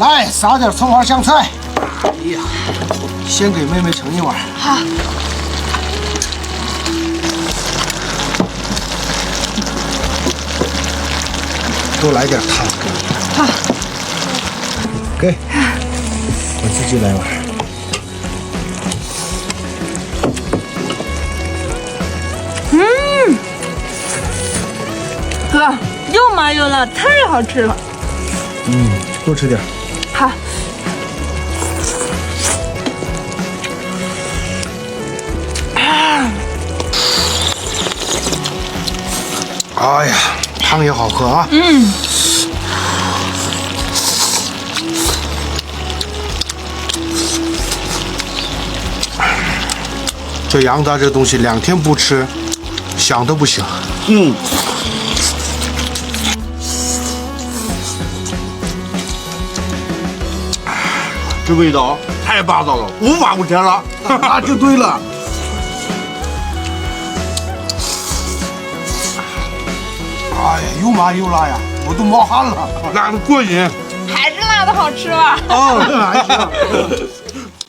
来撒点葱花香菜。哎呀，先给妹妹盛一碗。好。多来点汤。好。给，我自己来碗。哥，又麻又辣，太好吃了。多吃点。好。哎呀，汤也好喝啊。这羊杂这东西2天不吃，想都不行。这味道太霸道了，无法无天了。那就对了。哎呀，又麻又辣呀，我都冒汗了。辣的过瘾。还是辣的好吃吧？还行。